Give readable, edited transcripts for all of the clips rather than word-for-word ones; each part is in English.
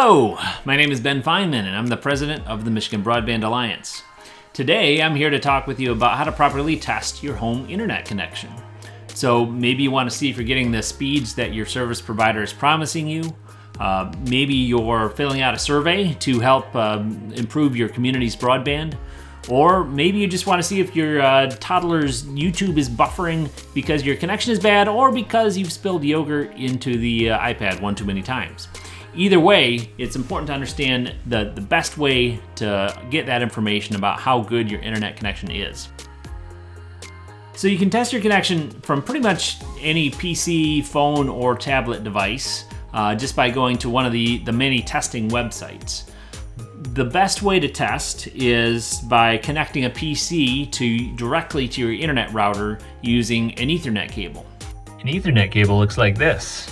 Hello, my name is Ben Fineman and I'm the president of the Michigan Broadband Alliance. Today I'm here to talk with you about how to properly test your home internet connection. So maybe you want to see if you're getting the speeds that your service provider is promising you. Maybe you're filling out a survey to help improve your community's broadband. Or maybe you just want to see if your toddler's YouTube is buffering because your connection is bad or because you've spilled yogurt into the iPad one too many times. Either way, it's important to understand the best way to get that information about how good your internet connection is. So you can test your connection from pretty much any PC, phone, or tablet device just by going to one of the many testing websites. The best way to test is by connecting a PC directly to your internet router using an Ethernet cable. An Ethernet cable looks like this.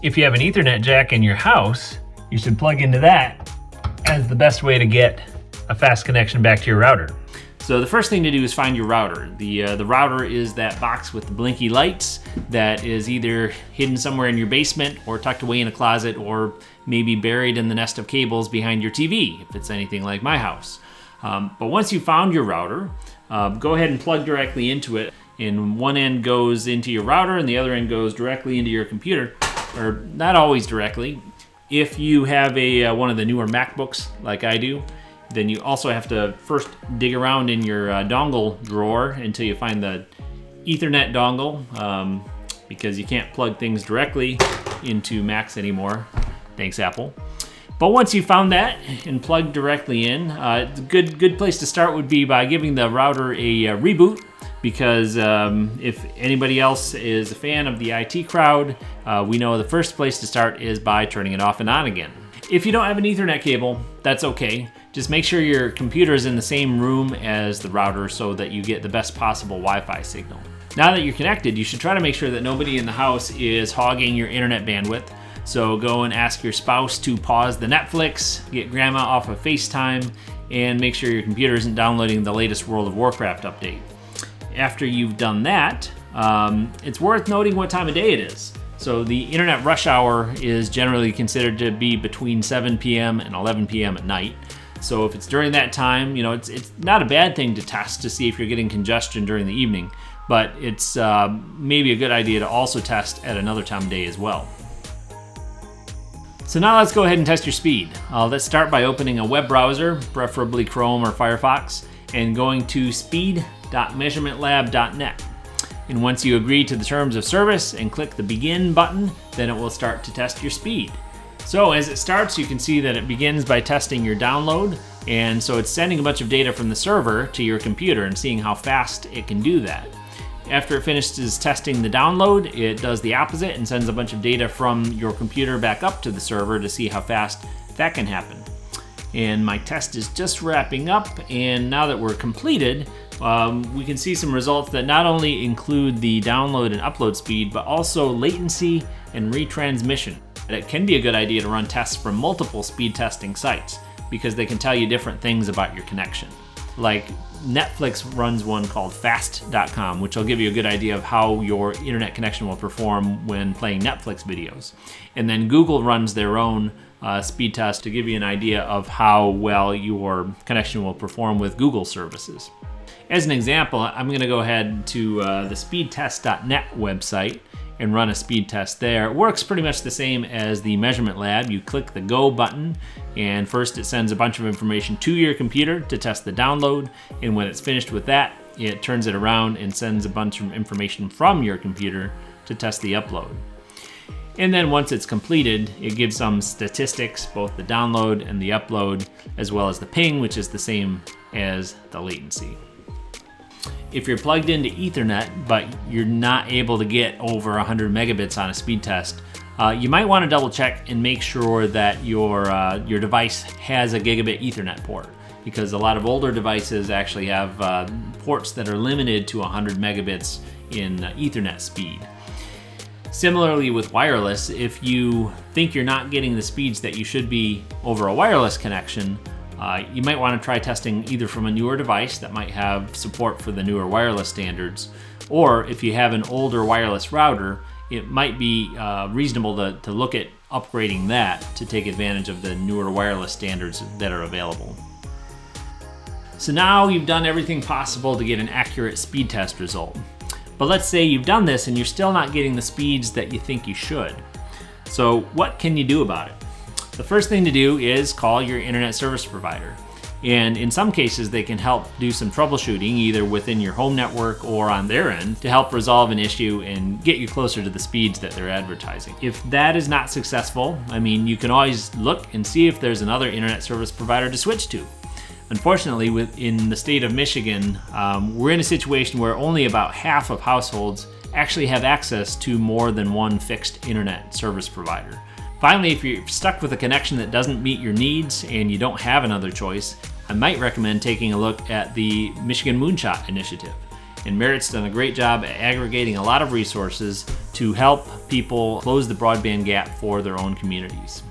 If you have an Ethernet jack in your house, you should plug into that as the best way to get a fast connection back to your router. So the first thing to do is find your router. The router is that box with the blinky lights that is either hidden somewhere in your basement or tucked away in a closet or maybe buried in the nest of cables behind your TV, if it's anything like my house. But once you've found your router, go ahead and plug directly into it. And one end goes into your router and the other end goes directly into your computer, or not always directly. If you have one of the newer MacBooks like I do, then you also have to first dig around in your dongle drawer until you find the Ethernet dongle, because you can't plug things directly into Macs anymore. Thanks, Apple. But once you found that and plugged directly in, a good place to start would be by giving the router a reboot, because if anybody else is a fan of the IT crowd, we know the first place to start is by turning it off and on again. If you don't have an Ethernet cable, that's okay. Just make sure your computer is in the same room as the router so that you get the best possible Wi-Fi signal. Now that you're connected, you should try to make sure that nobody in the house is hogging your internet bandwidth. So go and ask your spouse to pause the Netflix, get grandma off of FaceTime, and make sure your computer isn't downloading the latest World of Warcraft update. After you've done that, it's worth noting what time of day it is. So the internet rush hour is generally considered to be between 7 p.m. and 11 p.m. at night. So if it's during that time, it's not a bad thing to test to see if you're getting congestion during the evening, but it's maybe a good idea to also test at another time of day as well. So now let's go ahead and test your speed. Let's start by opening a web browser, preferably Chrome or Firefox, and going to speed.measurementlab.net. And once you agree to the terms of service and click the begin button, then it will start to test your speed. So as it starts, you can see that it begins by testing your download, and so it's sending a bunch of data from the server to your computer and seeing how fast it can do that. After it finishes testing the download, it does the opposite and sends a bunch of data from your computer back up to the server to see how fast that can happen. And my test is just wrapping up, and now that we're completed, we can see some results that not only include the download and upload speed, but also latency and retransmission. It can be a good idea to run tests from multiple speed testing sites because they can tell you different things about your connection. Like Netflix runs one called fast.com, which will give you a good idea of how your internet connection will perform when playing Netflix videos. And then Google runs their own speed test to give you an idea of how well your connection will perform with Google services. As an example, I'm going to go ahead to the speedtest.net website and run a speed test there. It works pretty much the same as the measurement lab. You click the go button, and first it sends a bunch of information to your computer to test the download, and when it's finished with that, it turns it around and sends a bunch of information from your computer to test the upload. And then once it's completed, it gives some statistics, both the download and the upload, as well as the ping, which is the same as the latency. If you're plugged into Ethernet, but you're not able to get over 100 megabits on a speed test, you might want to double check and make sure that your device has a gigabit Ethernet port, because a lot of older devices actually have ports that are limited to 100 megabits in Ethernet speed. Similarly with wireless, if you think you're not getting the speeds that you should be over a wireless connection, you might want to try testing either from a newer device that might have support for the newer wireless standards, or if you have an older wireless router, it might be reasonable to look at upgrading that to take advantage of the newer wireless standards that are available. So now you've done everything possible to get an accurate speed test result. But let's say you've done this and you're still not getting the speeds that you think you should. So what can you do about it? The first thing to do is call your internet service provider. And in some cases, they can help do some troubleshooting either within your home network or on their end to help resolve an issue and get you closer to the speeds that they're advertising. If that is not successful, you can always look and see if there's another internet service provider to switch to. Unfortunately, in the state of Michigan, we're in a situation where only about half of households actually have access to more than one fixed internet service provider. Finally, if you're stuck with a connection that doesn't meet your needs and you don't have another choice, I might recommend taking a look at the Michigan Moonshot initiative. And Merit's done a great job at aggregating a lot of resources to help people close the broadband gap for their own communities.